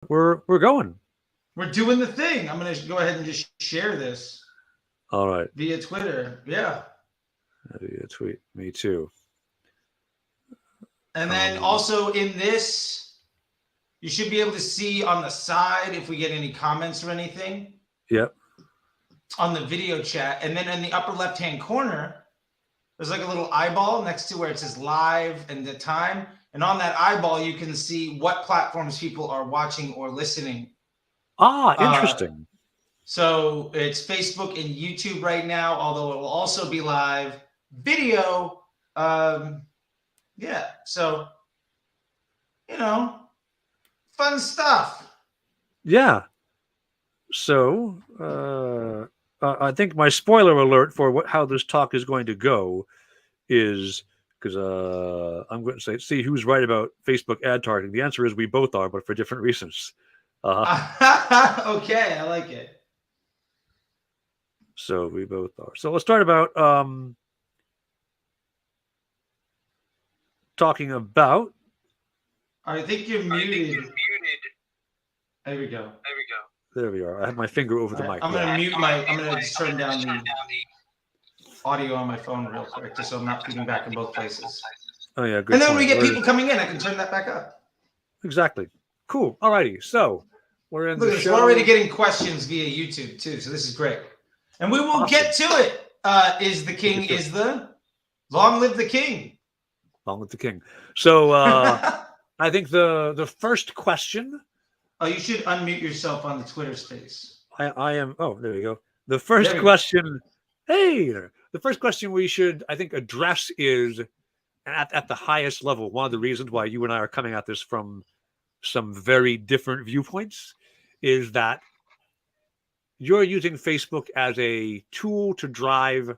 We're going. We're doing the thing. I'm gonna go ahead and just share this All right. via Twitter. Yeah. Maybe a tweet. Me too. And then Um, also in this, you should be able to see on the side if we get any comments or anything yep. on the video chat. And then in the upper left hand corner, there's like a little eyeball next to where it says live and the time. And on that eyeball, you can see what platforms people are watching or listening. Uh, Interesting. so it's Facebook and YouTube right now, although it will also be live video. Yeah. So, you know, fun stuff. Yeah. So, I think my spoiler alert for how this talk is going to go is because I'm going to say, see who's right about Facebook ad targeting. The answer is we both are, but for different reasons. Uh, Okay, I like it. so we both are. So let's start about talking about. I think you're muted. There we go. There we are. I have my finger over All the right, mic. I'm Yeah. gonna mute my. I'm gonna just turn down the audio on my phone real quick, just so I'm not feeding back in both places. Oh yeah. And Good then when we point. get people coming in, I can turn that back up. Exactly. Cool. Alrighty. So we're in Look the at this. We're already show. getting questions via YouTube too, so this is great. And we will Awesome. get to it. Is the We'll king? get to it. Is the long live the king? Long with the king. So I think the first question Oh, you should unmute yourself on the Twitter space. I am. Oh, there you go. The There first we go. question. Hey there. The first question we should I think address is at the highest level. One of the reasons why you and I are coming at this from some very different viewpoints is that you're using Facebook as a tool to drive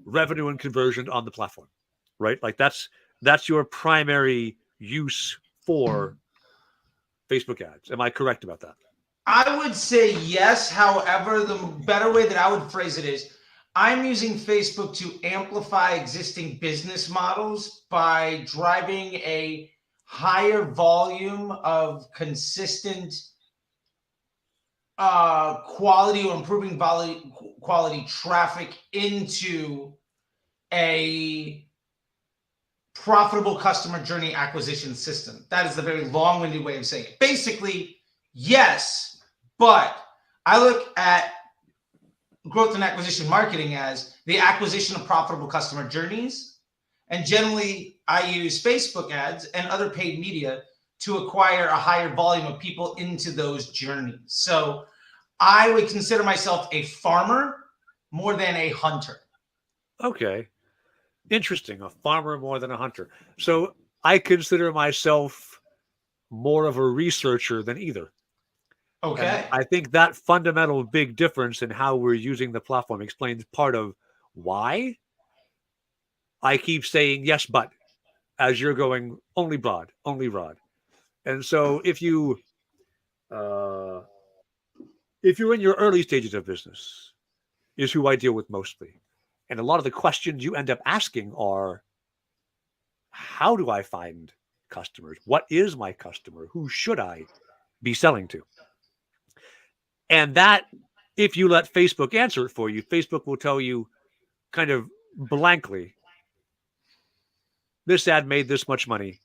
revenue and conversion on the platform, right? Like that's your primary use for Facebook ads. Am I correct about that? I would say yes. However, the better way that I would phrase it is I'm using Facebook to amplify existing business models by driving a higher volume of consistent quality or improving quality traffic into a profitable customer journey acquisition system. That is the very long-winded way of saying it. Basically, yes, but I look at growth and acquisition marketing as the acquisition of profitable customer journeys. And generally, I use Facebook ads and other paid media to acquire a higher volume of people into those journeys. So I would consider myself a farmer more than a hunter. Okay. Interesting. A farmer more than a hunter. So I consider myself more of a researcher than either. And Okay. I think that fundamental big difference in how we're using the platform explains part of why I keep saying yes, but as you're going only broad, only broad. And so uh, if you're in your early stages of business, is who I deal with mostly. And a lot of the questions you end up asking are, how do I find customers? What is my customer? Who should I be selling to? And that, if you let Facebook answer it for you, Facebook will tell you kind of blankly, this ad made this much money.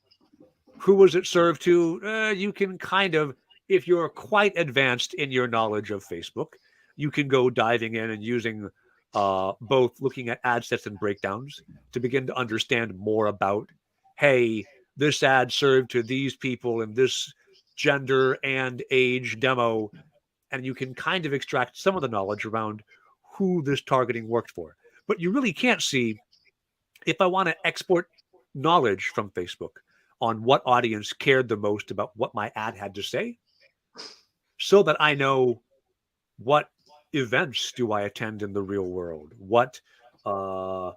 Who was it served to? You can kind of, if you're quite advanced in your knowledge of Facebook, you can go diving in and using both looking at ad sets and breakdowns to begin to understand more about, hey, this ad served to these people in this gender and age demo. And you can kind of extract some of the knowledge around who this targeting worked for. But you really can't see if I want to export knowledge from Facebook on what audience cared the most about what my ad had to say so that I know what events do I attend in the real world? What on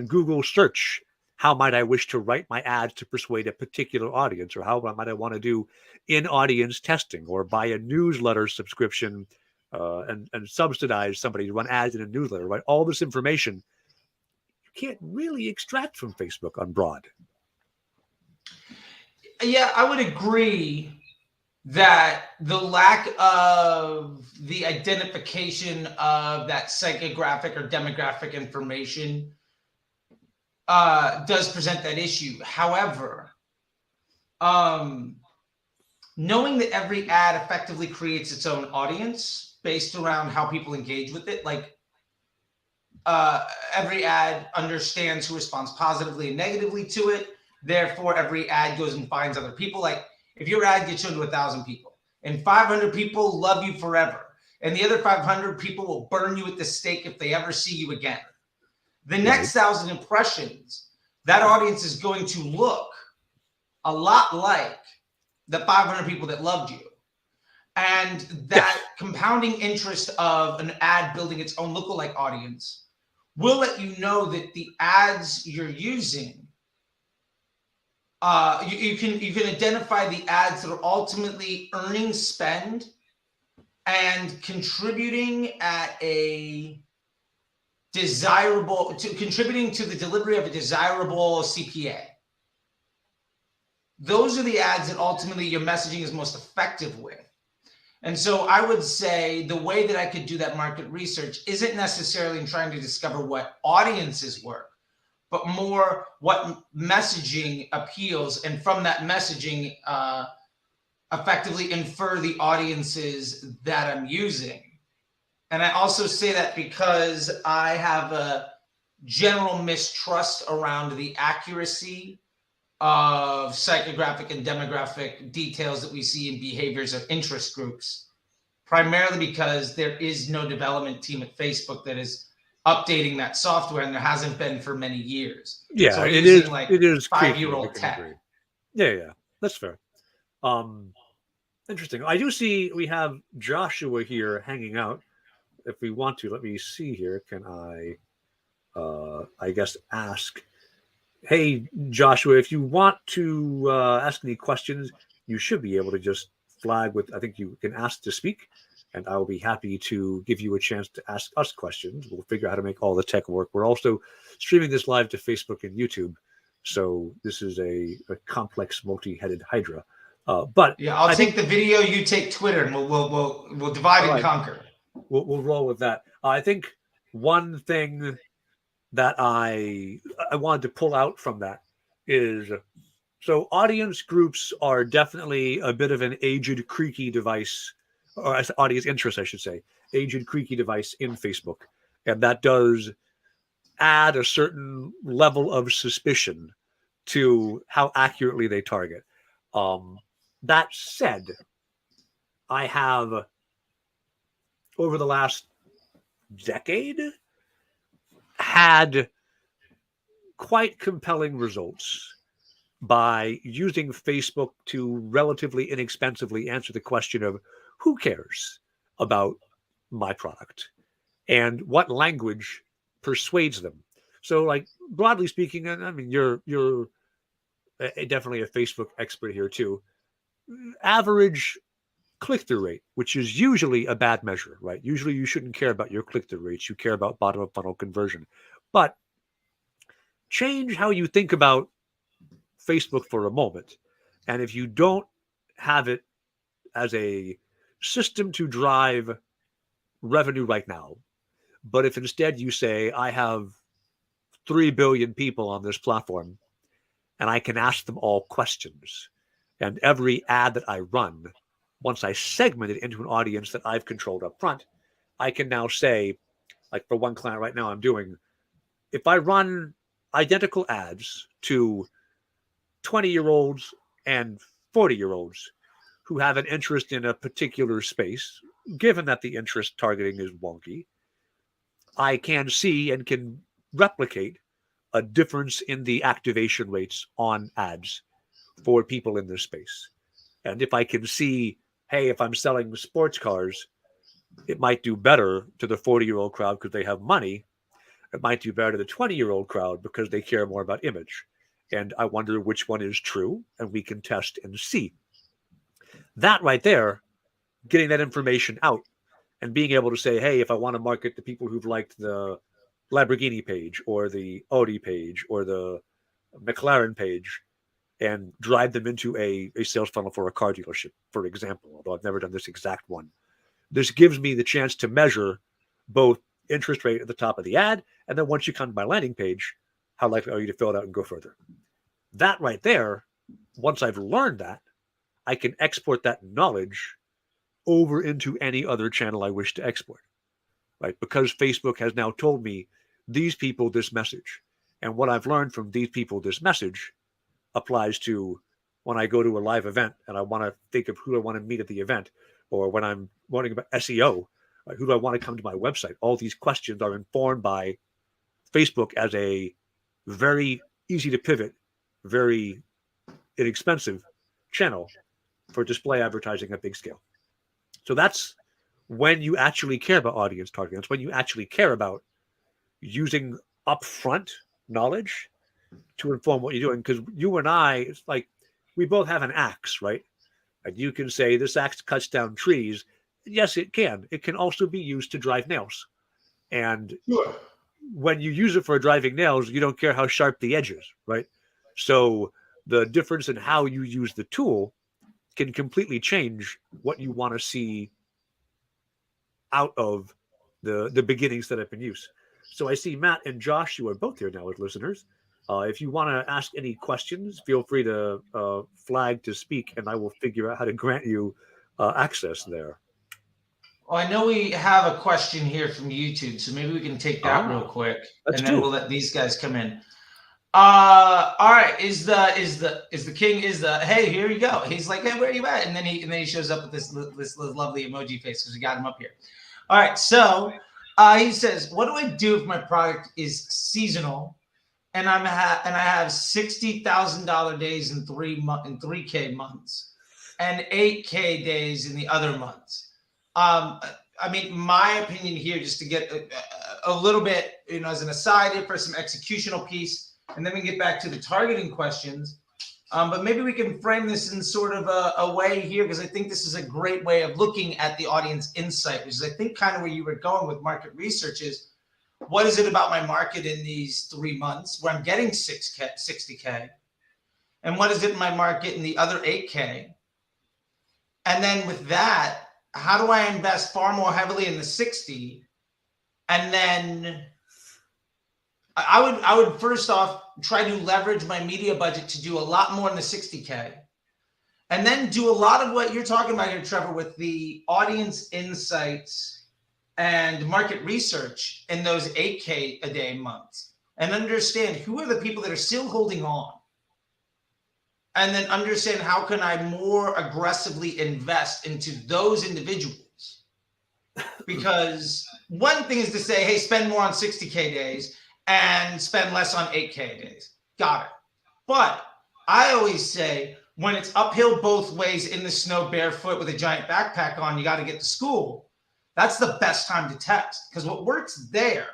Google search, how might I wish to write my ads to persuade a particular audience? Or how might I want to do in audience testing or buy a newsletter subscription and subsidize somebody to run ads in a newsletter, right? All this information you can't really extract from Facebook on broad. Yeah, I would agree. that the lack of the identification of that psychographic or demographic information does present that issue. However, knowing that every ad effectively creates its own audience based around how people engage with it, like every ad understands who responds positively and negatively to it. Therefore, every ad goes and finds other people. Like if your ad gets shown to 1,000 people and 500 people love you forever, and the other 500 people will burn you at the stake if they ever see you again. The next 1,000 impressions, that audience is going to look a lot like the 500 people that loved you. And that compounding interest of an ad building its own lookalike audience will let you know that the ads you're using, you can identify the ads that are ultimately earning spend and contributing at a contributing to the delivery of a desirable CPA. Those are the ads that ultimately your messaging is most effective with. And so I would say the way that I could do that market research isn't necessarily in trying to discover what audiences work, but more what messaging appeals, and from that messaging, effectively infer the audiences that I'm using. And I also say that because I have a general mistrust around the accuracy of psychographic and demographic details that we see in behaviors of interest groups, primarily because there is no development team at Facebook that is updating that software, and there hasn't been for many years. Yeah, so it is like it is 5-year-old tech. agree. Yeah, that's fair. Interesting. I do see we have Joshua here hanging out. If we want to, let me see here. Can I guess ask, hey, Joshua, if you want to ask any questions, you should be able to just flag with, I think you can ask to speak, and I will be happy to give you a chance to ask us questions. We'll figure out how to make all the tech work. We're also streaming this live to Facebook and YouTube, so this is a complex, multi-headed hydra. But yeah, I think the video, you take Twitter, and we'll divide and conquer. We'll roll with that. I think one thing that I wanted to pull out from that is, so audience groups are definitely a bit of an aged, creaky device, or audience interest, I should say, aged, creaky device in Facebook. And that does add a certain level of suspicion to how accurately they target. That said, I have, over the last decade, had quite compelling results by using Facebook to relatively inexpensively answer the question of who cares about my product and what language persuades them. So, like, broadly speaking, and I mean, you're definitely a Facebook expert here too. Average click-through rate, which is usually a bad measure, right? Usually you shouldn't care about your click-through rates. You care about bottom-of-funnel conversion. But change how you think about Facebook for a moment. And if you don't have it as a system to drive revenue right now, but if instead you say, I have 3 billion people on this platform, and I can ask them all questions, and every ad that I run, once I segment it into an audience that I've controlled up front, I can now say, like for one client right now I'm doing, if I run identical ads to 20-year-olds and 40-year-olds who have an interest in a particular space, given that the interest targeting is wonky, I can see and can replicate a difference in the activation rates on ads for people in this space. And if I can see, hey, if I'm selling sports cars, it might do better to the 40-year-old crowd because they have money. It might do better to the 20-year-old crowd because they care more about image. And I wonder which one is true, and we can test and see. That right there, getting that information out and being able to say, hey, if I want to market to people who've liked the Lamborghini page or the Audi page or the McLaren page, and drive them into a sales funnel for a car dealership, for example, although I've never done this exact one. This gives me the chance to measure both interest rate at the top of the ad, and then once you come to my landing page, how likely are you to fill it out and go further? That right there, once I've learned that, I can export that knowledge over into any other channel I wish to export, right? Because Facebook has now told me these people this message. And what I've learned from these people this message applies to when I go to a live event and I want to think of who I want to meet at the event, or when I'm wondering about SEO, right? Who do I want to come to my website? All these questions are informed by Facebook as a very easy to pivot, very inexpensive channel for display advertising at big scale. So that's when you actually care about audience targeting. That's when you actually care about using upfront knowledge to inform what you're doing. Because you and I, it's like we both have an axe, right? And you can say this axe cuts down trees. Yes, it can. It can also be used to drive nails. And Sure. when you use it for driving nails, you don't care how sharp the edge is, right? So the difference in how you use the tool can completely change what you want to see out of the beginnings that have been used. So I see Matt and Josh, you are both here now as listeners. If you want to ask any questions, feel free to flag to speak, and I will figure out how to grant you access there. Well, I know we have a question here from YouTube, so maybe we can take that real quick, and then we'll let these guys come in. All right, is the king hey, here you go. He's like, hey, where are you at? And then he shows up with this lovely emoji face because we got him up here. All right, so he says, what do I do if my product is seasonal and I have $60,000 days in 3K months and 8K days in the other months? I mean, my opinion here, just to get a little bit, as an aside here for some executional piece, and then we get back to the targeting questions. But maybe we can frame this in sort of a way here, because I think this is a great way of looking at the audience insight, which is, I think, kind of where you were going with market research is, what is it about my market in these 3 months where I'm getting 60K? And what is it in my market in the other 8K? And then with that, how do I invest far more heavily in the 60? And then I would first off try to leverage my media budget to do a lot more in the 60K. And then do a lot of what you're talking about here, Trevor, with the audience insights and market research in those 8K a day months. And understand who are the people that are still holding on. And then understand how can I more aggressively invest into those individuals. Because one thing is to say, hey, spend more on 60K days and spend less on 8K days. Got it. But I always say, when it's uphill both ways in the snow barefoot with a giant backpack on, you got to get to school. That's the best time to test, because what works there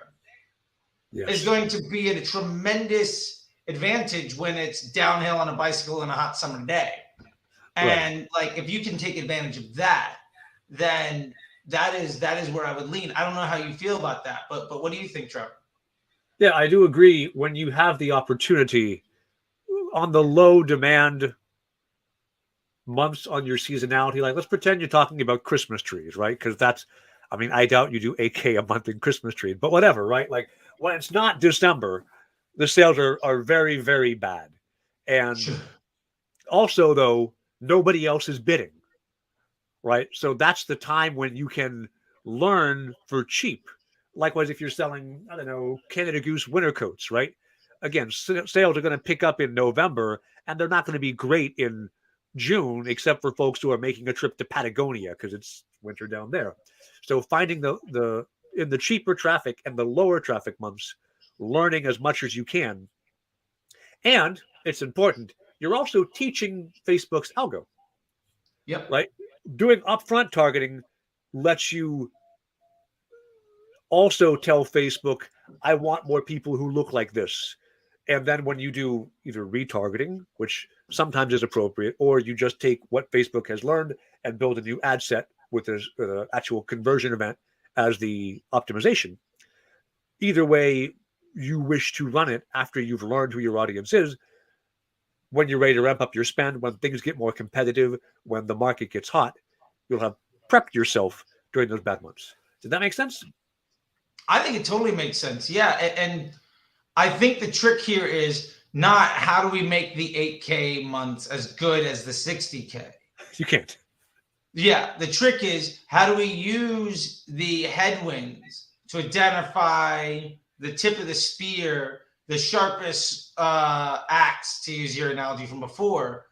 is going to be at a tremendous advantage when it's downhill on a bicycle on a hot summer day. And like, if you can take advantage of that, then that is where I would lean. I don't know how you feel about that, but what do you think, Trevor? Yeah, I do agree. When you have the opportunity on the low demand months on your seasonality, like let's pretend you're talking about Christmas trees, right? Because that's, I mean, I doubt you do 8K a month in Christmas trees, but whatever, right? Like when it's not December, the sales are very, very bad. And also, though, nobody else is bidding, right? So that's the time when you can learn for cheap. Likewise, if you're selling, I don't know, Canada Goose winter coats, right? Again, sales are going to pick up in November, and they're not going to be great in June, except for folks who are making a trip to Patagonia because it's winter down there. So finding the in the cheaper traffic and the lower traffic months, learning as much as you can. And it's important, you're also teaching Facebook's algo. Yep. Right? Doing upfront targeting lets you also tell Facebook, I want more people who look like this. And then when you do either retargeting, which sometimes is appropriate, or you just take what Facebook has learned and build a new ad set with an actual conversion event as the optimization. Either way you wish to run it after you've learned who your audience is, when you're ready to ramp up your spend, when things get more competitive, when the market gets hot, you'll have prepped yourself during those bad months. Did that make sense? I think it totally makes sense. Yeah. And I think the trick here is not how do we make the 8K months as good as the 60K? You can't. Yeah. The trick is how do we use the headwinds to identify the tip of the spear, the sharpest axe, to use your analogy from before,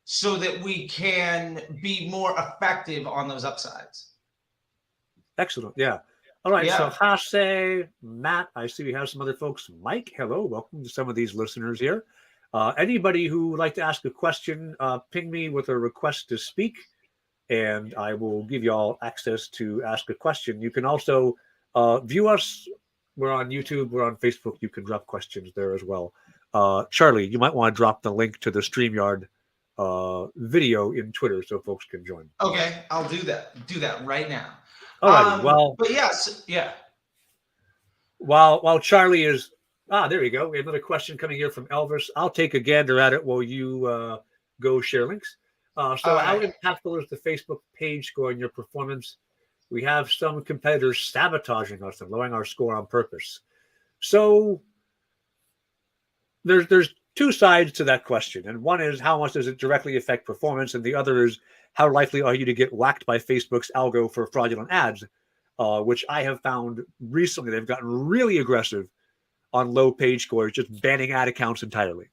so that we can be more effective on those upsides. Excellent. Yeah. All right. Yeah. So Hase, Matt, I see we have some other folks. Mike, hello. Welcome to some of these listeners here. Anybody who would like to ask a question, ping me with a request to speak, and I will give you all access to ask a question. You can also view us. We're on YouTube. We're on Facebook. You can drop questions there as well. Charlie, you might want to drop the link to the StreamYard video in Twitter so folks can join. Okay, I'll do that. Do that right now. All right. Well, but yes, yeah. While Charlie is there you go. We have another question coming here from Elvis. I'll take a gander at it while you go share links. So how impactful is the Facebook page score in your performance? We have some competitors sabotaging us and lowering our score on purpose. So there's two sides to that question. And one is how much does it directly affect performance? And the other is how likely are you to get whacked by Facebook's algo for fraudulent ads, which I have found recently they've gotten really aggressive on low page scores, just banning ad accounts entirely.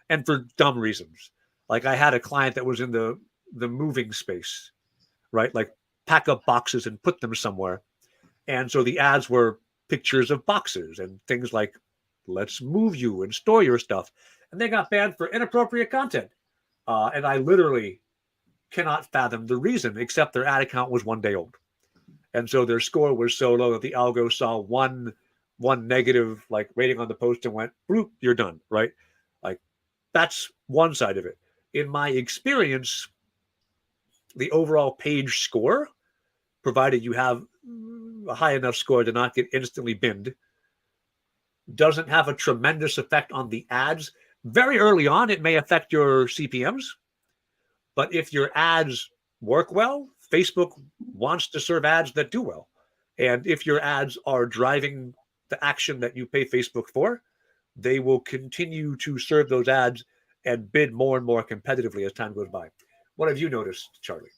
And for dumb reasons. Like I had a client that was in the moving space, right? Like pack up boxes and put them somewhere. And so the ads were pictures of boxes and things like, let's move you and store your stuff. And they got banned for inappropriate content. And I literally cannot fathom the reason, except their ad account was 1 day old. And so their score was so low that the algo saw one negative like rating on the post and went, bloop, you're done, right? Like that's one side of it. In my experience, the overall page score, provided you have a high enough score to not get instantly binned, doesn't have a tremendous effect on the ads. Very early on, it may affect your CPMs, but if your ads work well, Facebook wants to serve ads that do well. And if your ads are driving the action that you pay Facebook for, they will continue to serve those ads and bid more and more competitively as time goes by. What have you noticed, Charlie?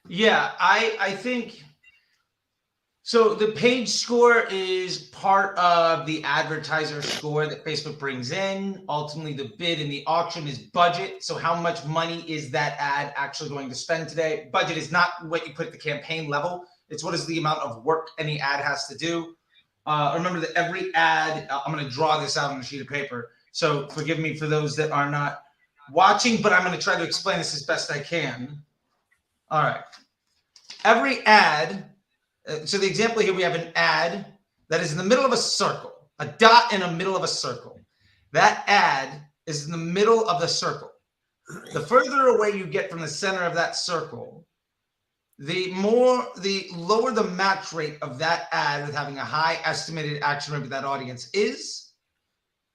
Yeah, I think so. The page score is part of the advertiser score that Facebook brings in. Ultimately, the bid in the auction is budget. So how much money is that ad actually going to spend today? Budget is not what you put at the campaign level. It's what is the amount of work any ad has to do. Remember that every ad, I'm going to draw this out on a sheet of paper. So forgive me for those that are not watching, but I'm going to try to explain this as best I can. All right. Every ad, so the example here, we have an ad that is in the middle of a circle, a dot in the middle of a circle. That ad is in the middle of the circle. The further away you get from the center of that circle, the lower the match rate of that ad with having a high estimated action rate with that audience is.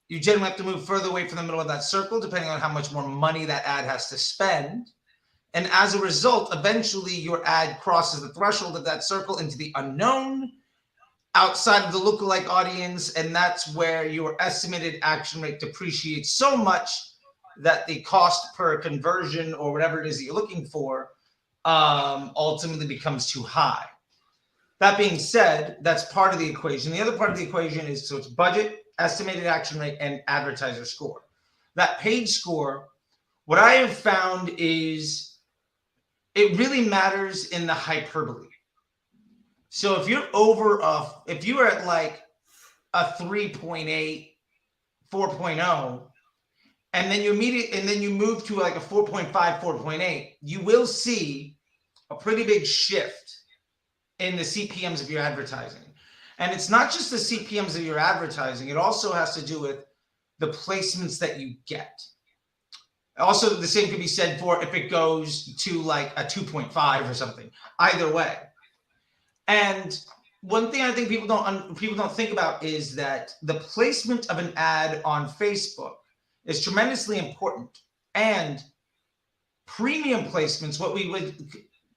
You generally have to move further away from the middle of that circle, depending on how much more money that ad has to spend. And as a result, eventually your ad crosses the threshold of that circle into the unknown outside of the lookalike audience. And that's where your estimated action rate depreciates so much that the cost per conversion or whatever it is that you're looking for ultimately becomes too high. That being said, that's part of the equation. The other part of the equation is, so it's budget, estimated action rate, and advertiser score. That page score, what I have found is it really matters in the hyperbole. So if you're if you are at like a 3.8, 4.0, and then you move to like a 4.5, 4.8, you will see a pretty big shift in the CPMs of your advertising. And it's not just the CPMs of your advertising. It also has to do with the placements that you get. Also, the same could be said for if it goes to like a 2.5 or something. Either way. And one thing I think people don't think about is that the placement of an ad on Facebook is tremendously important. And premium placements, what we would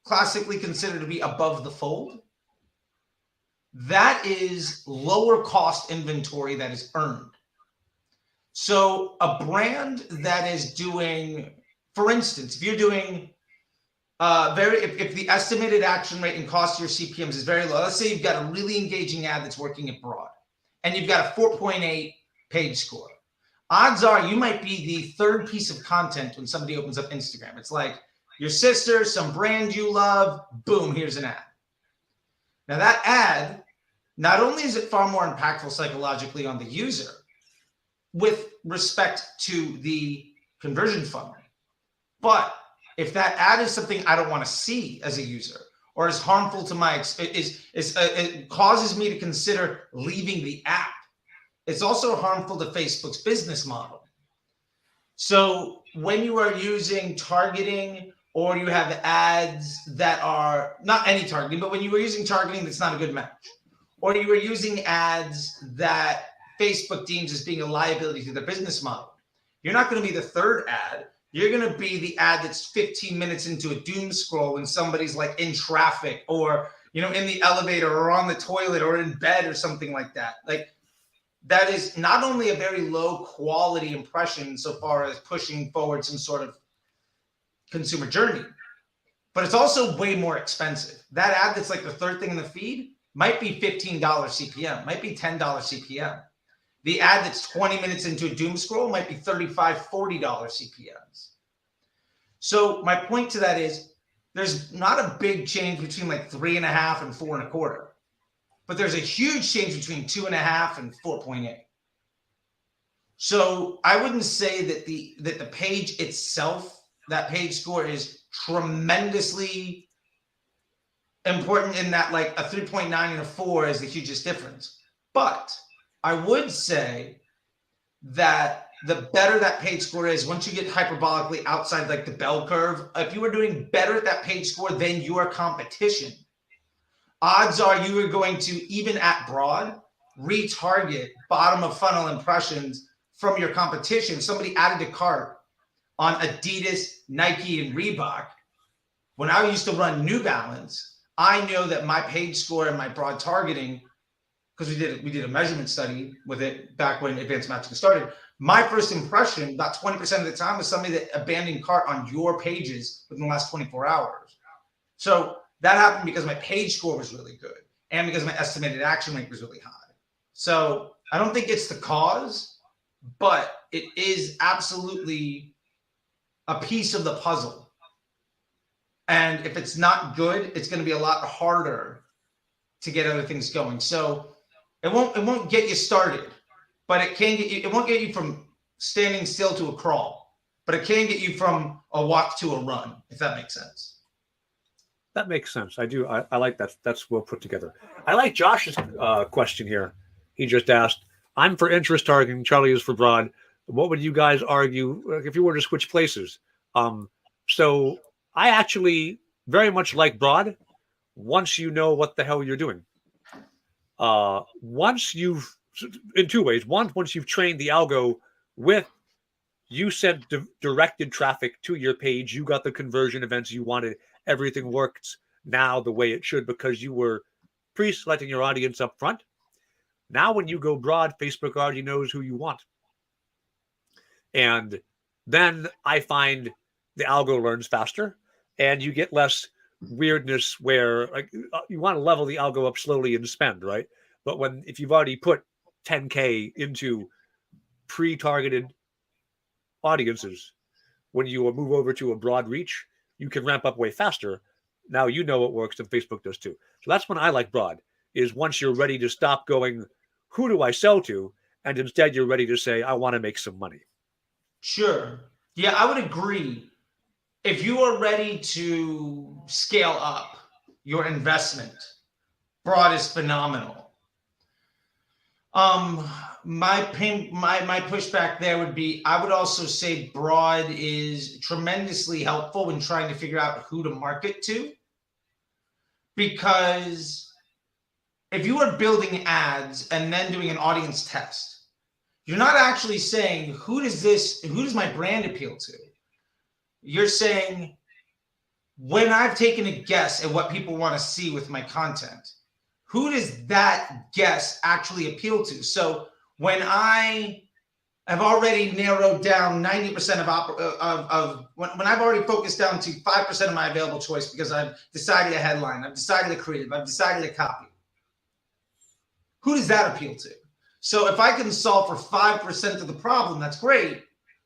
classically consider to be above the fold, that is lower cost inventory that is earned. So a brand that is doing, for instance, if you're doing if the estimated action rate and cost of your CPMs is very low, let's say you've got a really engaging ad that's working abroad and you've got a 4.8 page score. Odds are you might be the third piece of content when somebody opens up Instagram. It's like your sister, some brand you love, boom, here's an ad. Now that ad, not only is it far more impactful psychologically on the user with respect to the conversion funnel, but if that ad is something I don't want to see as a user, or is harmful to my, it causes me to consider leaving the app, it's also harmful to Facebook's business model. So when you are using targeting, or you have ads that are not any targeting, but when you are using targeting that's not a good match, or you are using ads that Facebook deems as being a liability to their business model, you're not going to be the third ad. You're going to be the ad that's 15 minutes into a doom scroll when somebody's like in traffic, or, you know, in the elevator, or on the toilet, or in bed, or something like that. Like, that is not only a very low quality impression so far as pushing forward some sort of consumer journey, but it's also way more expensive. That ad that's like the third thing in the feed might be $15 CPM, might be $10 CPM. The ad that's 20 minutes into a doom scroll might be $35, $40 CPMs. So my point to that is there's not a big change between like 3.5 and 4.25, but there's a huge change between 2.5 and 4.8. So I wouldn't say that the page itself, that page score, is tremendously important in that like a 3.9 and a 4 is the hugest difference. But I would say that the better that page score is, once you get hyperbolically outside like the bell curve, if you are doing better at that page score than your competition, odds are you are going to, even at broad, retarget bottom of funnel impressions from your competition. Somebody added a cart on Adidas, Nike, and Reebok. When I used to run New Balance, I know that my page score and my broad targeting, because we did a measurement study with it back when advanced matching started. My first impression, about 20% of the time, was somebody that abandoned cart on your pages within the last 24 hours. So that happened because my page score was really good and because my estimated action rate was really high. So I don't think it's the cause, but it is absolutely a piece of the puzzle. And if it's not good, it's going to be a lot harder to get other things going. So it won't get you started, but it can get you. It won't get you from standing still to a crawl, but it can get you from a walk to a run, if that makes sense. That makes sense. I do. I like that. That's well put together. I like Josh's question here. He just asked, I'm for interest targeting, Charlie is for broad. What would you guys argue if you were to switch places? So I actually very much like broad once you know what the hell you're doing. Once you've, in two ways. One, once you've trained the algo with, you sent directed traffic to your page, you got the conversion events you wanted, everything works now the way it should because you were pre-selecting your audience up front. Now when you go broad, Facebook already knows who you want. And then I find the algo learns faster and you get less weirdness where like you want to level the algo up slowly and spend, right? But if you've already put 10K into pre-targeted audiences, when you move over to a broad reach, you can ramp up way faster. Now you know it works and Facebook does too. So that's when I like broad, is once you're ready to stop going, who do I sell to? And instead you're ready to say, I want to make some money. Sure. Yeah, I would agree. If you are ready to scale up your investment, broad is phenomenal. My pushback there would be, I would also say broad is tremendously helpful when trying to figure out who to market to. Because if you are building ads and then doing an audience test, you're not actually saying, who does my brand appeal to? You're saying when I've taken a guess at what people want to see with my content, who does that guess actually appeal to? So when I have already narrowed down 90% of when I've already focused down to 5% of my available choice because I've decided a headline, I've decided a creative, I've decided a copy. Who does that appeal to? So if I can solve for 5% of the problem, that's great.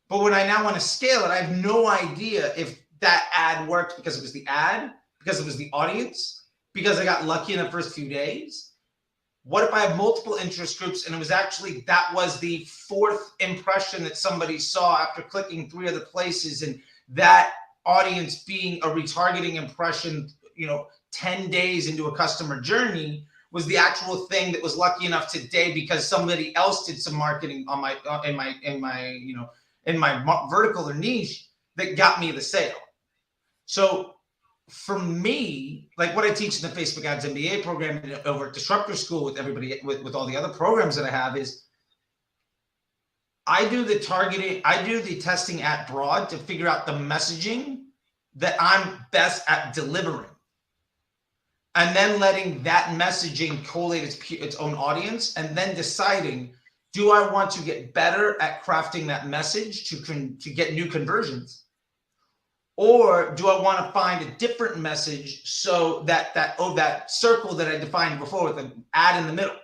But when I now want to scale it, I have no idea if that ad worked because it was the ad, because it was the audience, because I got lucky in the first few days. What if I have multiple interest groups and it was actually that was the fourth impression that somebody saw after clicking 3 other places, and that audience being a retargeting impression, 10 days into a customer journey was the actual thing that was lucky enough today because somebody else did some marketing on my in my vertical or niche that got me the sale. So for me, like what I teach in the Facebook Ads MBA program and over at Disruptor School with everybody, with all the other programs that I have, is I do the targeting, I do the testing at broad to figure out the messaging that I'm best at delivering. And then letting that messaging collate its own audience, and then deciding, do I want to get better at crafting that message to get new conversions? Or do I want to find a different message so that circle that I defined before with an ad in the middle?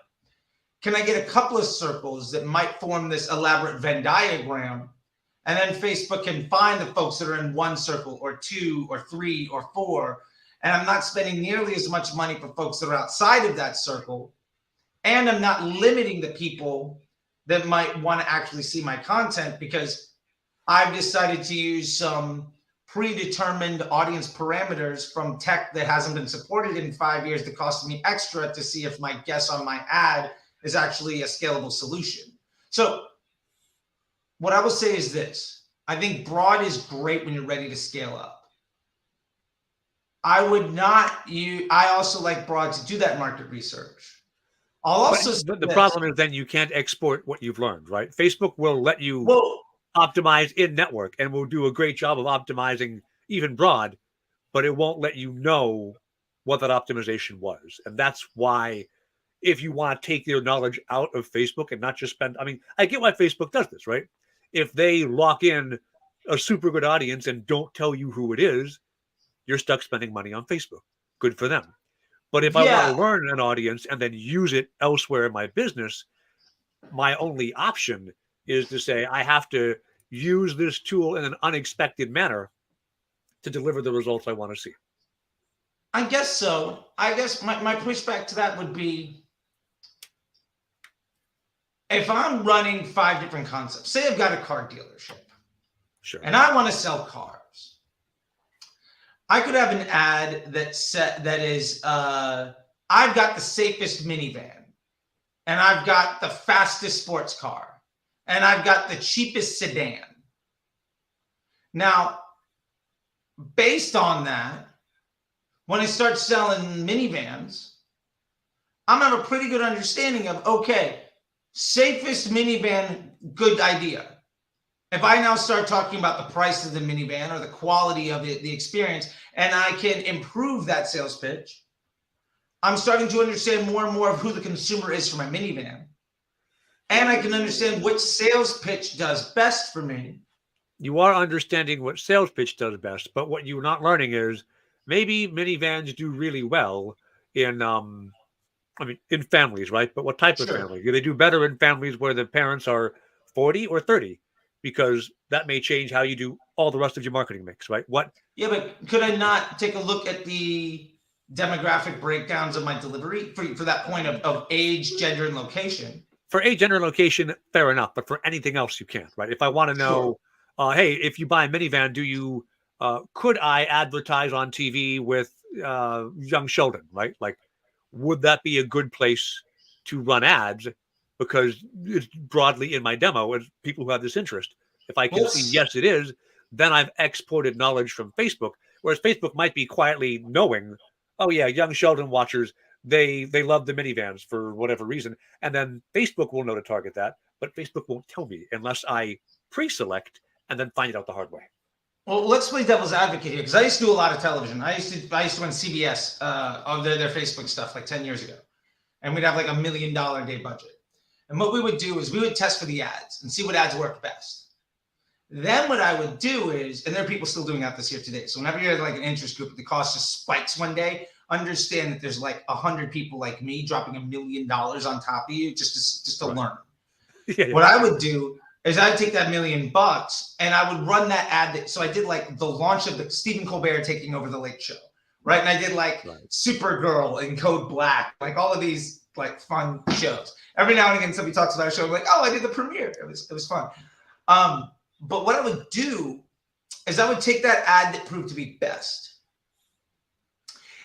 Can I get a couple of circles that might form this elaborate Venn diagram? And then Facebook can find the folks that are in 1 circle or 2 or 3 or 4. And I'm not spending nearly as much money for folks that are outside of that circle. And I'm not limiting the people that might want to actually see my content because I've decided to use some predetermined audience parameters from tech that hasn't been supported in 5 years that cost me extra to see if my guess on my ad is actually a scalable solution. So what I will say is this. I think broad is great when you're ready to scale up. I also like broad to do that market research. I'll also But the problem is then you can't export what you've learned, right? Facebook will let you optimize in network and will do a great job of optimizing even broad, but it won't let you know what that optimization was. And that's why if you want to take your knowledge out of Facebook and not just spend, I get why Facebook does this, right? If they lock in a super good audience and don't tell you who it is, you're stuck spending money on Facebook. Good for them. But if I want to learn an audience and then use it elsewhere in my business, my only option is to say I have to use this tool in an unexpected manner to deliver the results I want to see. I guess so. I guess my pushback to that would be, if I'm running 5 different concepts, say I've got a car dealership, sure, and I want to sell cars, I could have an ad that is, I've got the safest minivan, and I've got the fastest sports car, and I've got the cheapest sedan. Now, based on that, when I start selling minivans, I'm gonna have a pretty good understanding of, okay, safest minivan, good idea. If I now start talking about the price of the minivan or the quality of it, the experience, and I can improve that sales pitch, I'm starting to understand more and more of who the consumer is for my minivan. And I can understand which sales pitch does best for me. You are understanding what sales pitch does best, but what you're not learning is maybe minivans do really well in in families, right? But what type of family? Do they do better in families where the parents are 40 or 30? Because that may change how you do all the rest of your marketing mix, right? Yeah, but could I not take a look at the demographic breakdowns of my delivery for that point of age, gender, and location? For age, gender, and location, fair enough. But for anything else, you can't, right? If I want to know, hey, if you buy a minivan, could I advertise on TV with young Sheldon, right? Like, would that be a good place to run ads? Because it's broadly in my demo as people who have this interest. If I can see, yes, it is, then I've exported knowledge from Facebook. Whereas Facebook might be quietly knowing, oh yeah, young Sheldon watchers, they love the minivans for whatever reason. And then Facebook will know to target that, but Facebook won't tell me unless I pre-select and then find it out the hard way. Well, let's play devil's advocate here, because I used to do a lot of television. I used to run CBS of their Facebook stuff like 10 years ago, and we'd have like $1 million a day budget. And what we would do is we would test for the ads and see what ads work best. Then what I would do is, and there are people still doing that this year today. So whenever you're like an interest group, the cost just spikes one day. Understand that there's like 100 people like me dropping $1 million on top of you just to learn. Yeah. What I would do is I'd take that $1 million and I would run that ad. So I did like the launch of the Stephen Colbert taking over the Late Show, right? And I did like Supergirl and Code Black, like all of these like fun shows. Every now and again, somebody talks about a show, I'm like, oh, I did the premiere. It was fun. But what I would do is I would take that ad that proved to be best,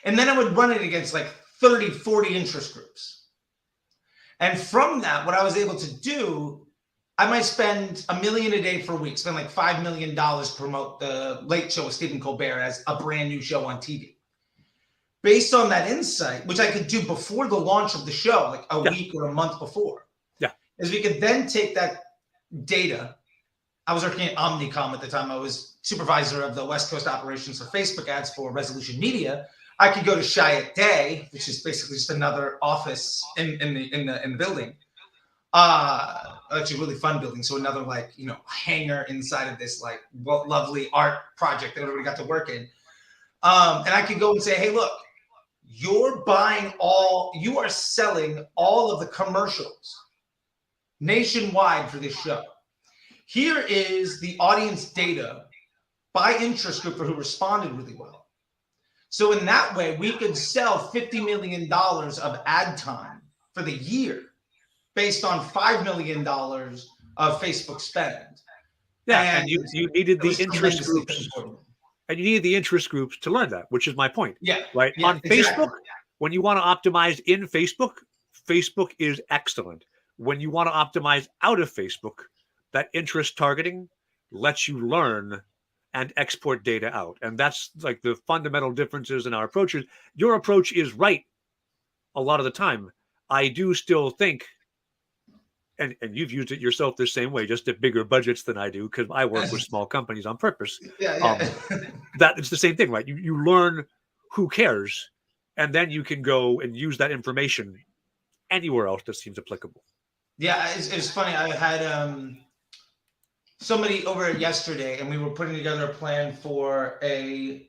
and then I would run it against like 30, 40 interest groups. And from that, what I was able to do, I might spend $1 million a day for a week, spend like $5 million to promote the Late Show with Stephen Colbert as a brand new show on TV. Based on that insight, which I could do before the launch of the show, like a week or a month before, is we could then take that data. I was working at Omnicom at the time. I was supervisor of the West Coast operations for Facebook ads for Resolution Media. I could go to Chiat Day, which is basically just another office in the building. Actually, really fun building. So another hangar inside of this like lovely art project that everybody got to work in. And I could go and say, hey, look, you are selling all of the commercials nationwide for this show. Here is the audience data by interest group for who responded really well. So in that way, we could sell $50 million of ad time for the year based on $5 million of Facebook spend. Yeah, and you needed the interest groups. And you need the interest groups to learn that, which is my point. Yeah. Right. Yeah, on Facebook, when you want to optimize in Facebook, Facebook is excellent. When you want to optimize out of Facebook, that interest targeting lets you learn and export data out. And that's like the fundamental differences in our approaches. Your approach is right a lot of the time. I do still think, and you've used it yourself the same way, just at bigger budgets than I do, because I work with small companies on purpose. That it's the same thing, right? You learn who cares, and then you can go and use that information anywhere else that seems applicable. Yeah, it's funny. I had somebody over yesterday, and we were putting together a plan for the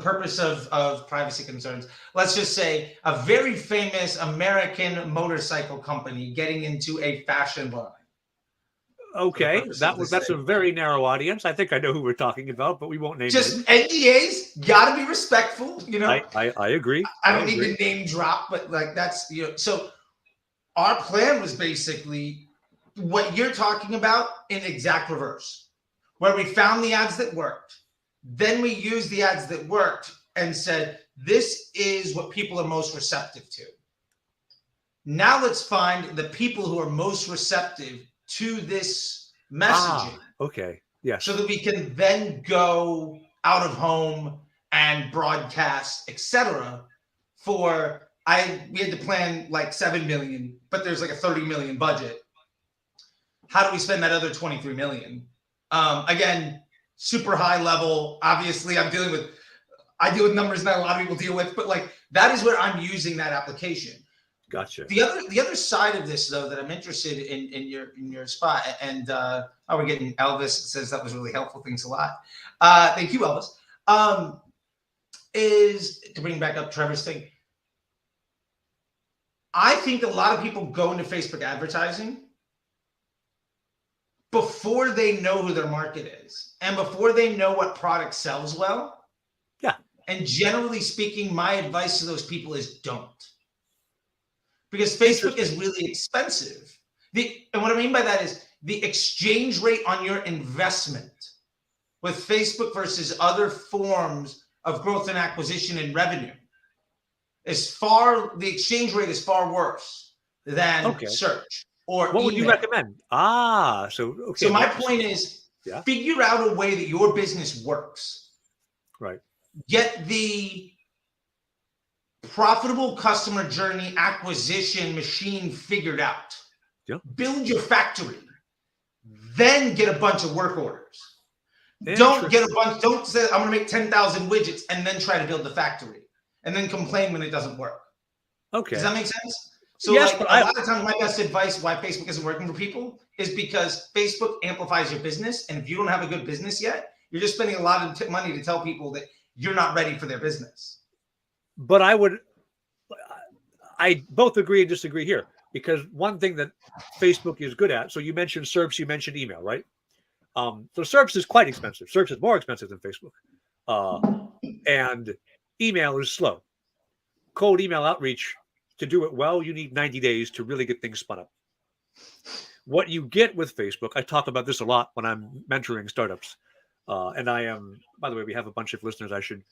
purpose of privacy concerns. Let's just say a very famous American motorcycle company getting into a fashion line. Okay, that's a very narrow audience. I think I know who we're talking about, but we won't name just names. NDAs. Got to be respectful, you know. I agree. I don't need to name drop, but like that's So our plan was basically what you're talking about in exact reverse, where we found the ads that worked. Then we used the ads that worked and said, this is what people are most receptive to. Now let's find the people who are most receptive to this messaging. Okay. Yeah. So that we can then go out of home and broadcast, etc. We had to plan like 7 million, but there's like a 30 million budget. How do we spend that other 23 million? Again, super high level. Obviously, I deal with numbers that a lot of people deal with, but like that is where I'm using that application. Gotcha. The other side of this, though, that I'm interested in your spot, and we're getting Elvis says that was really helpful. Thanks a lot. Thank you, Elvis. Is to bring back up Trevor's thing. I think a lot of people go into Facebook advertising before they know who their market is and before they know what product sells well. Yeah. And generally speaking, my advice to those people is don't. Because Facebook is really expensive. And what I mean by that is the exchange rate on your investment with Facebook versus other forms of growth and acquisition and revenue the exchange rate is far worse than search or what would you recommend? So my point is figure out a way that your business works. Right. Get the profitable customer journey acquisition machine figured out. Yep. Build your factory. Then get a bunch of work orders. Don't get a bunch. Don't say I'm going to make 10,000 widgets and then try to build the factory and then complain when it doesn't work. Okay. Does that make sense? So yes, like but a lot of times, my best advice why Facebook isn't working for people is because Facebook amplifies your business, and if you don't have a good business yet, you're just spending a lot of money to tell people that you're not ready for their business. But I both agree and disagree here, because one thing that Facebook is good at. So you mentioned SERPs, you mentioned email, right? So SERPs is quite expensive. SERPs is more expensive than Facebook, and email is slow. Cold email outreach, to do it well, you need 90 days to really get things spun up. What you get with Facebook, I talk about this a lot when I'm mentoring startups. And I am, by the way, we have a bunch of listeners I should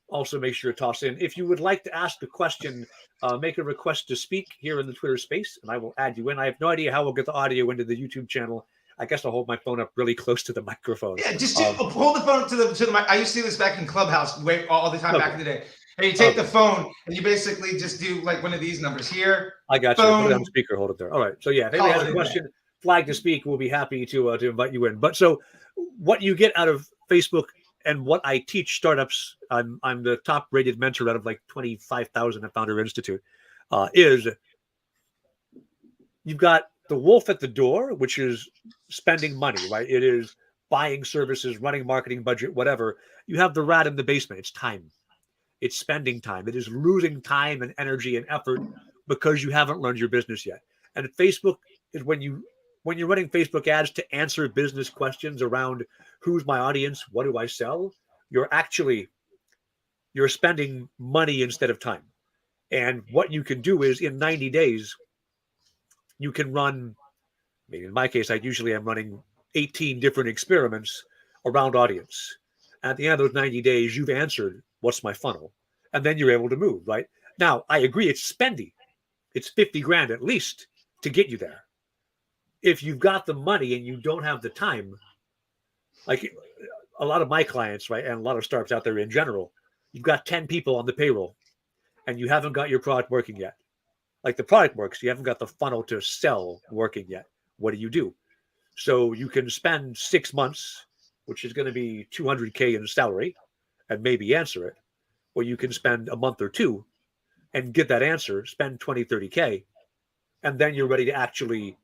also make sure to toss in. If you would like to ask a question, make a request to speak here in the Twitter space, and I will add you in. I have no idea how we'll get the audio into the YouTube channel. I guess I'll hold my phone up really close to the microphone. Yeah, just hold the phone to the mic. I used to do this back in Clubhouse all the time back in the day. Hey, you take the phone and you basically just do like one of these numbers here. I got phone. you. Put it on speaker. Hold it there. All right. So yeah, if anybody has a question, flag to speak. We'll be happy to invite you in. But so, what you get out of Facebook and what I teach startups, I'm the top rated mentor out of like 25,000 at Founder Institute, is you've got the wolf at the door, which is spending money, right? It is buying services, running marketing budget, whatever. You have the rat in the basement. It's time. It's spending time. It is losing time and energy and effort because you haven't learned your business yet. And Facebook is when you're running Facebook ads to answer business questions around who's my audience, what do I sell? You're spending money instead of time. And what you can do is in 90 days, you can run, I mean, in my case, I'm running 18 different experiments around audience. At the end of those 90 days, you've answered, what's my funnel? And then you're able to move, right? Now, I agree, it's spendy. It's 50 grand at least to get you there. If you've got the money and you don't have the time, like a lot of my clients, right, and a lot of startups out there in general, you've got 10 people on the payroll and you haven't got your product working yet. Like the product works, you haven't got the funnel to sell working yet. What do? So you can spend 6 months, which is going to be 200K in salary, and maybe answer it. Or you can spend a month or two and get that answer, spend 20, 30K, and then you're ready to actually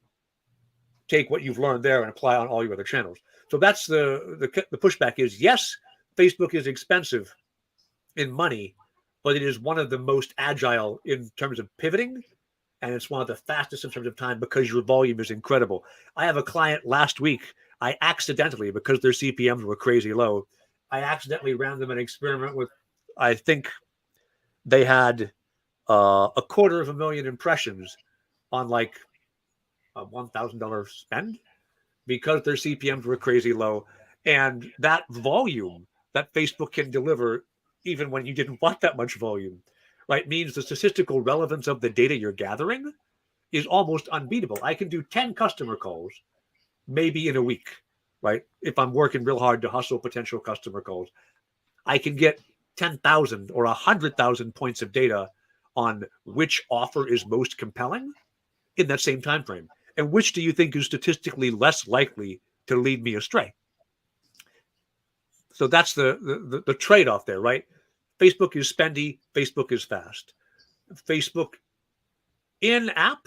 take what you've learned there and apply on all your other channels. So that's the pushback is, yes, Facebook is expensive in money, but it is one of the most agile in terms of pivoting, and it's one of the fastest in terms of time because your volume is incredible. I have a client last week, I accidentally, because their CPMs were crazy low, I accidentally ran them an experiment with, I think they had a $250,000 impressions on like a $1,000 spend because their CPMs were crazy low. And that volume that Facebook can deliver, even when you didn't want that much volume, right, means the statistical relevance of the data you're gathering is almost unbeatable. I can do 10 customer calls maybe in a week, right? If I'm working real hard to hustle potential customer calls, I can get 10,000 or 100,000 points of data on which offer is most compelling in that same time frame, and which do you think is statistically less likely to lead me astray. So that's the trade-off there, right? Facebook is spendy, Facebook is fast. Facebook in-app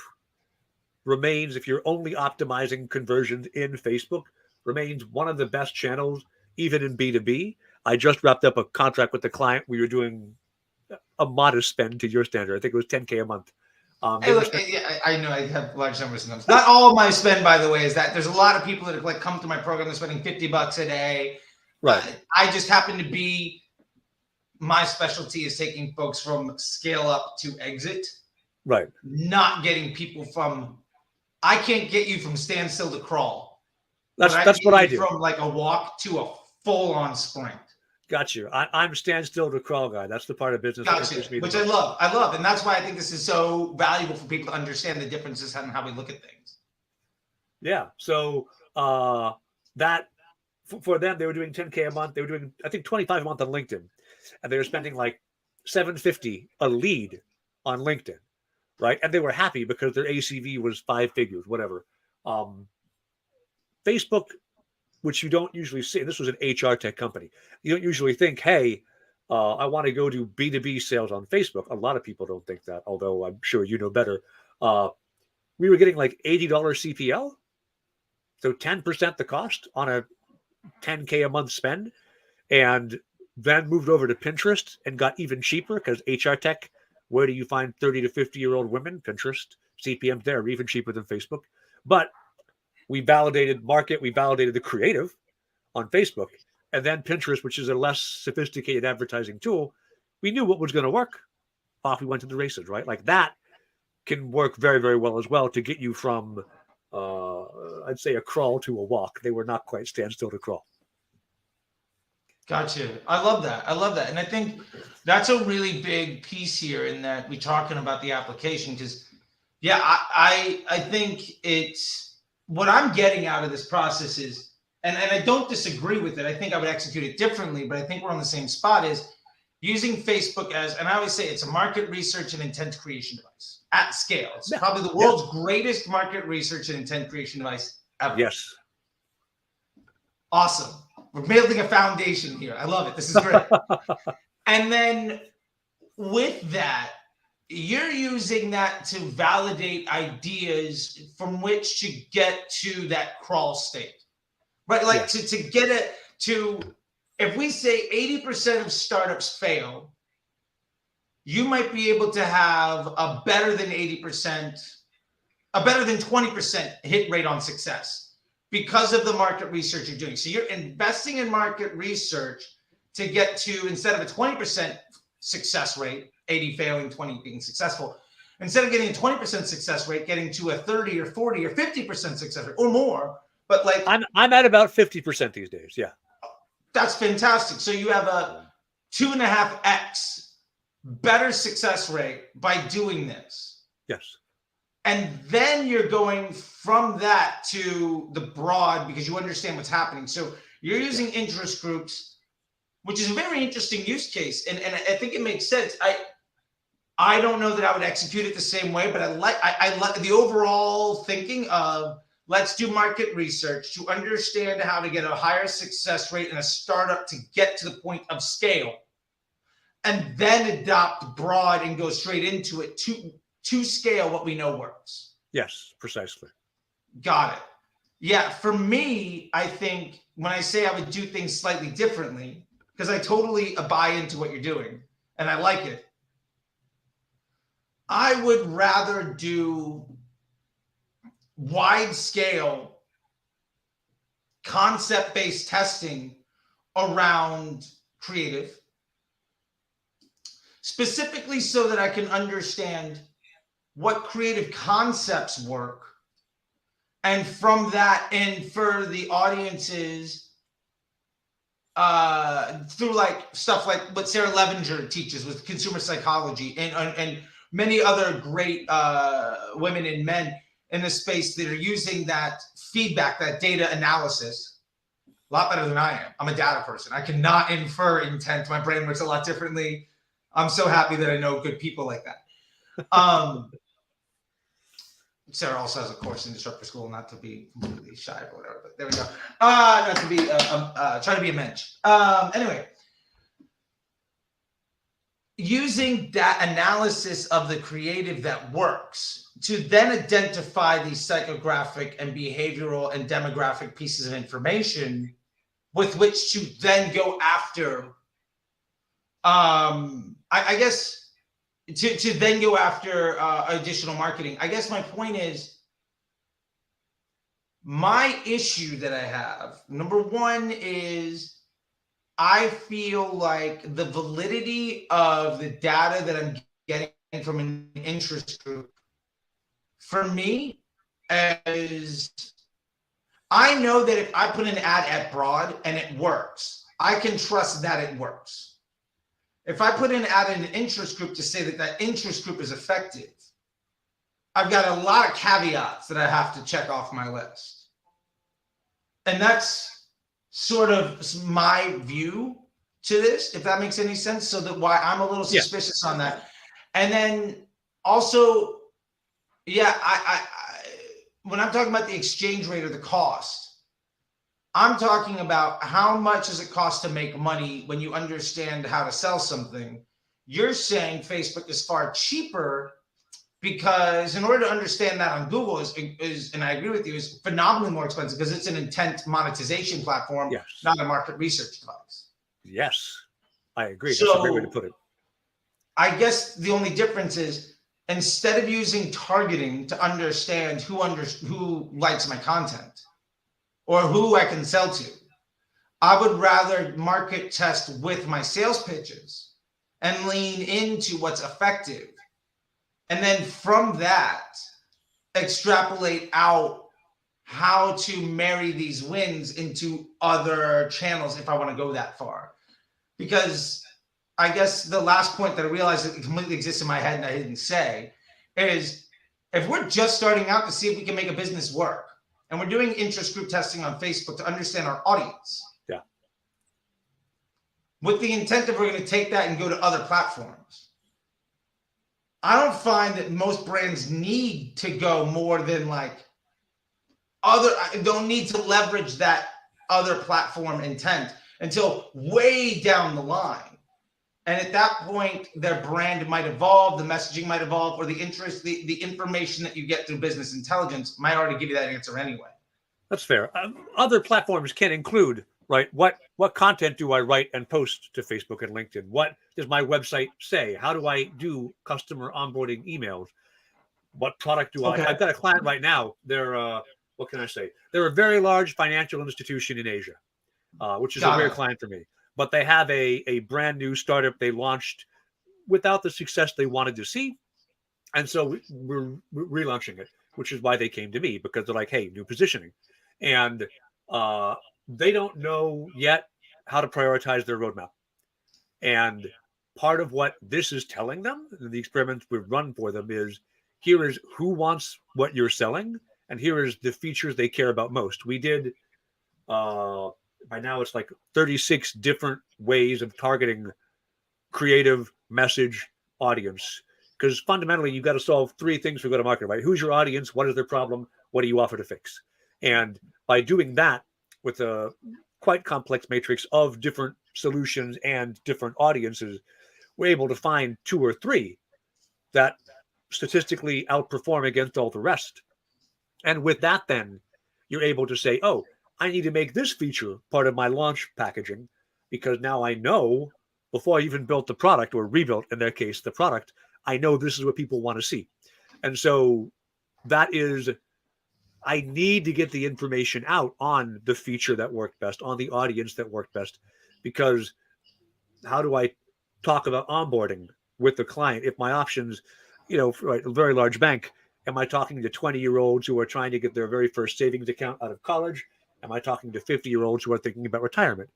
remains, if you're only optimizing conversions in Facebook, remains one of the best channels, even in B2B. I just wrapped up a contract with the client. We were doing a modest spend to your standard. I think it was 10K a month. Hey, look, I know I have large numbers of numbers. Not all of my spend, by the way, is that there's a lot of people that have like come to my program. They're spending $50 a day. Right. I just happen to be, my specialty is taking folks from scale up to exit. Right. Not getting people from, I can't get you from standstill to crawl. That's what I do. From like a walk to a full-on sprint. Got you. I'm standstill to crawl guy. That's the part of business that interests me. Which I love. And that's why I think this is so valuable for people to understand the differences in how we look at things. Yeah. So that for them, they were doing 10K a month. They were doing, I think, 25 a month on LinkedIn. And they were spending like $750 a lead on LinkedIn. Right. And they were happy because their ACV was 5 figures, whatever. Facebook which you don't usually see. This was an HR tech company. You don't usually think, hey, I want to go do B2B sales on Facebook. A lot of people don't think that, although I'm sure you know better. We were getting like $80 CPL, so 10% the cost on a 10K a month spend, and then moved over to Pinterest and got even cheaper because HR tech, where do you find 30 to 50-year-old women? Pinterest. CPMs there are even cheaper than Facebook. But we validated market, we validated the creative on Facebook, and then Pinterest, which is a less sophisticated advertising tool, we knew what was going to work. Off we went to the races, right? Like that can work very, very well as well to get you from, I'd say, a crawl to a walk. They were not quite standstill to crawl. Gotcha. I love that. I love that. And I think that's a really big piece here in that we're talking about the application because, yeah, I think it's what I'm getting out of this process is, and I don't disagree with it. I think I would execute it differently, but I think we're on the same spot is using Facebook as, and I always say it's a market research and intent creation device at scale. It's probably the world's greatest market research and intent creation device ever. Yes. Awesome. We're building a foundation here. I love it. This is great. And then with that, you're using that to validate ideas from which to get to that crawl state, right? Like to get it to, if we say 80% of startups fail, you might be able to have a better than 80%, a better than 20% hit rate on success because of the market research you're doing. So you're investing in market research to get to, instead of a 20% success rate, 80 failing, 20 being successful, instead of getting a 20% success rate, getting to a 30 or 40 or 50% success rate or more. But like I'm at about 50% these days. Yeah. That's fantastic. So you have a 2.5x better success rate by doing this. Yes. And then you're going from that to the broad because you understand what's happening. So you're using interest groups, which is a very interesting use case. And I think it makes sense. I don't know that I would execute it the same way, but I like the overall thinking of let's do market research to understand how to get a higher success rate in a startup to get to the point of scale, and then adopt broad and go straight into it to scale what we know works. Yes, precisely. Got it. Yeah, for me, I think when I say I would do things slightly differently, because I totally buy into what you're doing and I like it, I would rather do wide scale concept-based testing around creative, specifically so that I can understand what creative concepts work, and from that infer the audiences through like stuff like what Sarah Levinger teaches with consumer psychology and many other great women and men in the space that are using that feedback, that data analysis a lot better than I am. I'm a data person. I cannot infer intent. My brain works a lot differently. I'm so happy that I know good people like that. Sarah also has a course in Disruptor School, not to be completely shy or whatever, but there we go. Not to be, trying to be a mensch. Anyway, using that analysis of the creative that works to then identify these psychographic and behavioral and demographic pieces of information with which to then go after, I guess, to then go after additional marketing. I guess my point is, my issue that I have, number one, is I feel like the validity of the data that I'm getting from an interest group, for me, is I know that if I put an ad at broad and it works, I can trust that it works. If I put an ad in an interest group to say that that interest group is effective, I've got a lot of caveats that I have to check off my list. And that's sort of my view to this, if that makes any sense. So that why I'm a little suspicious on that. And then also, yeah, I when I'm talking about the exchange rate or the cost, I'm talking about how much does it cost to make money when you understand how to sell something. You're saying Facebook is far cheaper because in order to understand that on Google is and I agree with you, is phenomenally more expensive because it's an intent monetization platform, Yes. not a market research device. Yes, I agree. That's a great way to put it. I guess the only difference is instead of using targeting to understand who likes my content or who I can sell to, I would rather market test with my sales pitches and lean into what's effective. And then from that, extrapolate out how to marry these wins into other channels if I want to go that far. Because I guess the last point that I realized that completely exists in my head and I didn't say is if we're just starting out to see if we can make a business work and we're doing interest group testing on Facebook to understand our audience. Yeah. With the intent that we're going to take that and go to other platforms. I don't find that most brands need to go more than like don't need to leverage that other platform intent until way down the line. And at that point, their brand might evolve, the messaging might evolve, or the interest, the information that you get through business intelligence might already give you that answer anyway. That's fair. Other platforms can include, right? What content do I write and post to Facebook and LinkedIn? What does my website say? How do I do customer onboarding emails? What product do I? I've got a client right now. They're what can I say? They're a very large financial institution in Asia, which is a rare client for me. But they have a brand new startup they launched without the success they wanted to see. And so we're relaunching it, which is why they came to me, because they're like, hey, new positioning. And they don't know yet how to prioritize their roadmap. And part of what this is telling them, the experiments we've run for them, is here is who wants what you're selling, and here is the features they care about most. We did by now it's like 36 different ways of targeting creative message audience, because fundamentally you've got to solve three things for go-to-market, right? Who's your audience? What is their problem? What do you offer to fix? And by doing that with a quite complex matrix of different solutions and different audiences, we're able to find two or three that statistically outperform against all the rest. And with that, then you're able to say, oh, I need to make this feature part of my launch packaging, because now I know before I even built the product, or rebuilt, in their case, the product, I know this is what people want to see. And so that is, I need to get the information out on the feature that worked best, on the audience that worked best, because how do I talk about onboarding with the client if my options, for a very large bank, am I talking to 20-year-olds who are trying to get their very first savings account out of college? Am I talking to 50-year-olds who are thinking about retirement?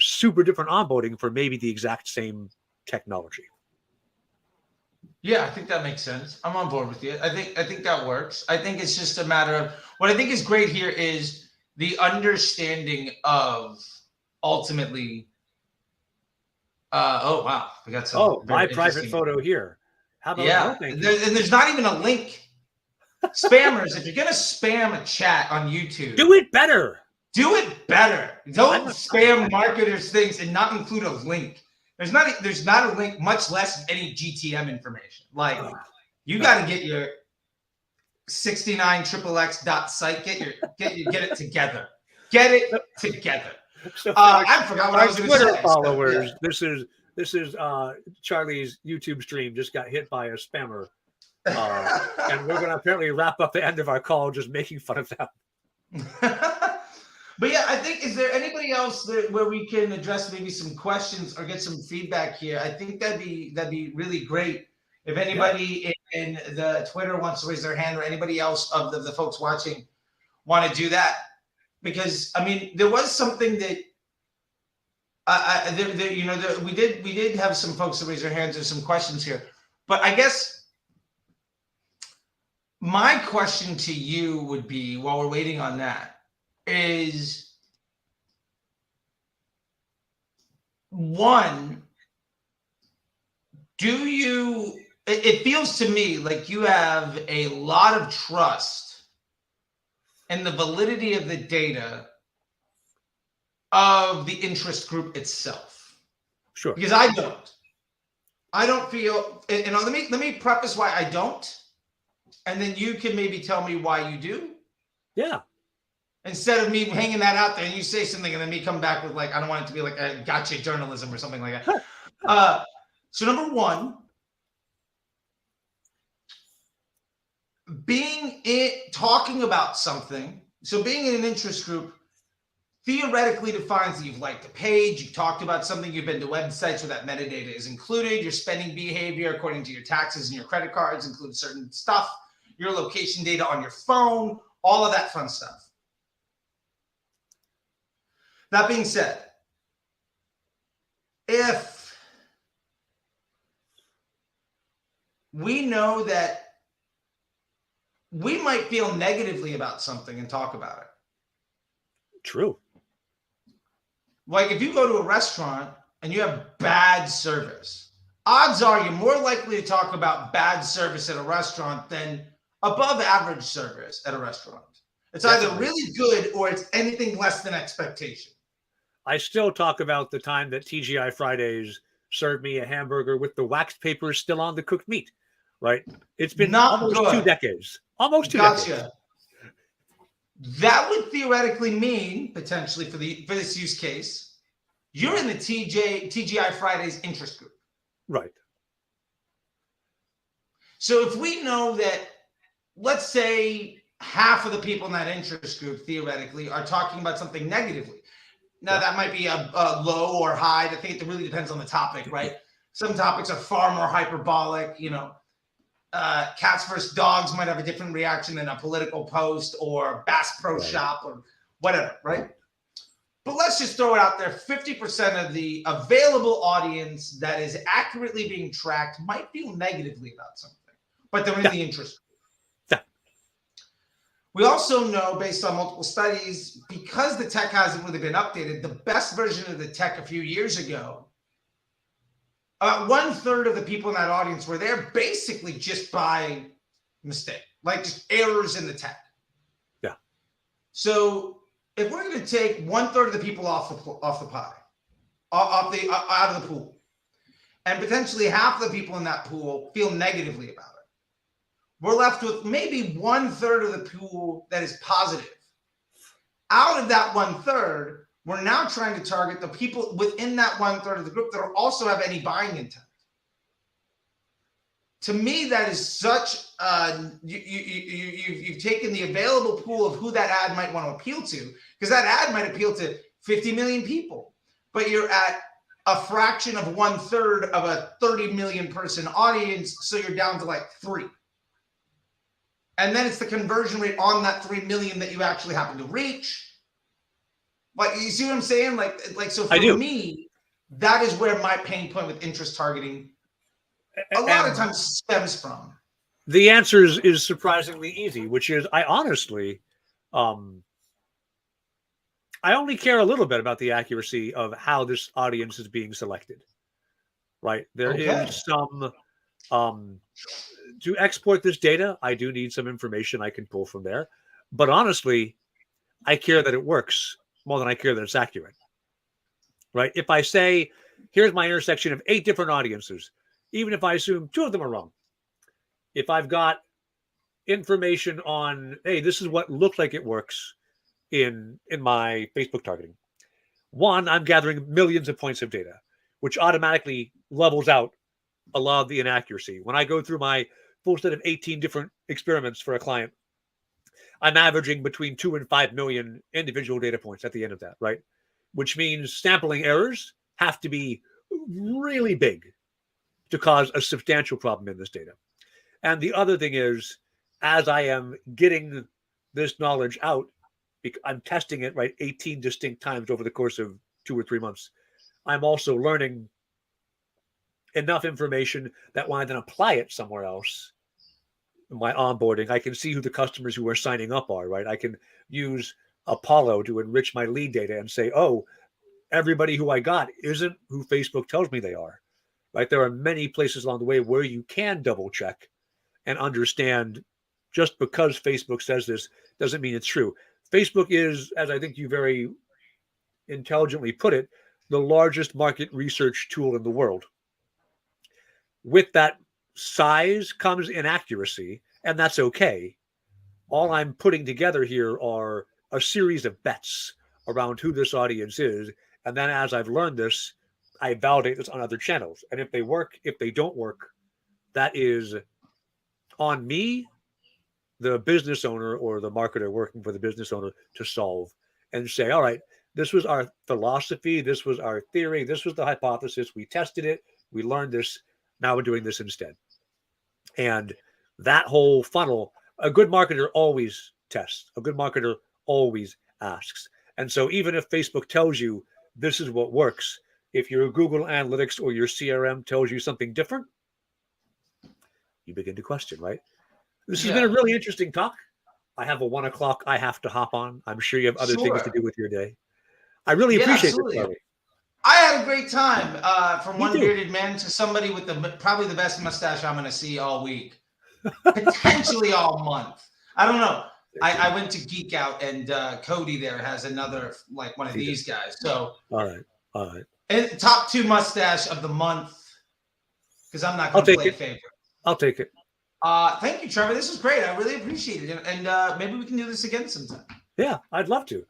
Super different onboarding for maybe the exact same technology. Yeah, I think that makes sense. I'm on board with you. I think that works. I think it's just a matter of what I think is great here is the understanding of ultimately. Oh wow, we got some. Oh, my private photo here. How about there's not even a link. Spammers, if you're gonna spam a chat on YouTube, do it better. Do it better. Don't spam marketers' things and not include a link. There's not a link, much less any GTM information. Like you got to get your 69xxx.site. Get it together. Get it together. So I forgot what I was going to say. Followers, so, yeah. This is Charley's YouTube stream just got hit by a spammer, and we're going to apparently wrap up the end of our call just making fun of them. But yeah, I think, is there anybody else where we can address maybe some questions or get some feedback here? I think that'd be really great. If anybody in the Twitter wants to raise their hand, or anybody else of the folks watching want to do that, because I mean, there was something that we did have some folks that raise their hands. There's some questions here, but I guess my question to you would be, while we're waiting on that, is one, it feels to me like you have a lot of trust in the validity of the data of the interest group itself. Sure. Because I don't feel, and let me preface why I don't, and then you can maybe tell me why you do. Yeah. Instead of me hanging that out there and you say something and then me come back with like, I don't want it to be like a gotcha journalism or something like that. So number one, talking about something, so being in an interest group theoretically defines that you've liked a page, you've talked about something, you've been to websites where that metadata is included, your spending behavior according to your taxes and your credit cards includes certain stuff, your location data on your phone, all of that fun stuff. That being said, if we know that we might feel negatively about something and talk about it. True. Like if you go to a restaurant and you have bad service, odds are you're more likely to talk about bad service at a restaurant than above average service at a restaurant. It's either really good or it's anything less than expectation. I still talk about the time that TGI Fridays served me a hamburger with the wax paper still on the cooked meat, right? It's been Not almost good. 2 decades. Almost 2 Gotcha. decades. That would theoretically mean, potentially for this use case, you're in the TGI Fridays interest group. Right. So if we know that, let's say half of the people in that interest group theoretically are talking about something negatively. Now, that might be a low or high. I think it really depends on the topic, right? Some topics are far more hyperbolic. You know, cats versus dogs might have a different reaction than a political post or Bass Pro Shop or whatever, right? But let's just throw it out there. 50% of the available audience that is accurately being tracked might feel negatively about something, but they're in the interest group. We also know, based on multiple studies, because the tech hasn't really been updated, the best version of the tech a few years ago, about 1/3 of the people in that audience were there basically just by mistake, like just errors in the tech. Yeah. So if we're going to take 1/3 of the people off the pie, out of the pool, and potentially half of the people in that pool feel negatively about it, we're left with maybe 1/3 of the pool that is positive. Out of that 1/3, we're now trying to target the people within that 1/3 of the group that also have any buying intent. To me, that is such you've taken the available pool of who that ad might want to appeal to, because that ad might appeal to 50 million people, but you're at a fraction of 1/3 of a 30 million person audience, so you're down to like 3. And then it's the conversion rate on that 3 million that you actually happen to reach. Like, you see what I'm saying? Like so for me, that is where my pain point with interest targeting a lot of times stems from. The answer is surprisingly easy, which is I honestly, I only care a little bit about the accuracy of how this audience is being selected. Right? There is some to export this data, I do need some information I can pull from there. But honestly, I care that it works more than I care that it's accurate. Right? If I say, here's my intersection of 8 different audiences, even if I assume 2 of them are wrong, if I've got information on, hey, this is what looked like it works in my Facebook targeting. One, I'm gathering millions of points of data, which automatically levels out a lot of the inaccuracy. When I go through my full set of 18 different experiments for a client, I'm averaging between 2 and 5 million individual data points at the end of that, right? Which means sampling errors have to be really big to cause a substantial problem in this data. And the other thing is, as I am getting this knowledge out, I'm testing it, right, 18 distinct times over the course of 2 or 3 months. I'm also learning enough information that when I then apply it somewhere else, in my onboarding, I can see who the customers who are signing up are, right? I can use Apollo to enrich my lead data and say, oh, everybody who I got isn't who Facebook tells me they are, right? There are many places along the way where you can double check and understand just because Facebook says this doesn't mean it's true. Facebook is, as I think you very intelligently put it, the largest market research tool in the world. With that size comes inaccuracy, and that's okay. All I'm putting together here are a series of bets around who this audience is. And then as I've learned this, I validate this on other channels. And if they work, if they don't work, that is on me, the business owner or the marketer working for the business owner, to solve and say, all right, this was our philosophy, this was our theory, this was the hypothesis, we tested it, we learned this, now we're doing this instead. And that whole funnel, a good marketer always tests, a good marketer always asks. And so even if Facebook tells you this is what works, if your Google Analytics or your CRM tells you something different, you begin to question, right? This has been a really interesting talk. I have a 1 o'clock I have to hop on. I'm sure you have other things to do with your day. I really appreciate it, Charlie. I had a great time. From one bearded man to somebody with probably the best mustache I'm going to see all week, potentially all month. I don't know. I went to Geek Out, and Cody there has another, like one of these guys. So all right. And top 2 mustache of the month, because I'm not going to play favorite. I'll take it. Thank you, Trevor. This was great. I really appreciate it. And maybe we can do this again sometime. Yeah, I'd love to.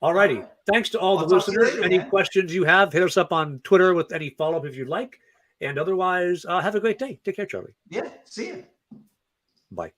All righty. Thanks to all the listeners. Any questions you have, hit us up on Twitter with any follow-up if you'd like. And otherwise, have a great day. Take care, Charlie. Yeah, see you. Bye.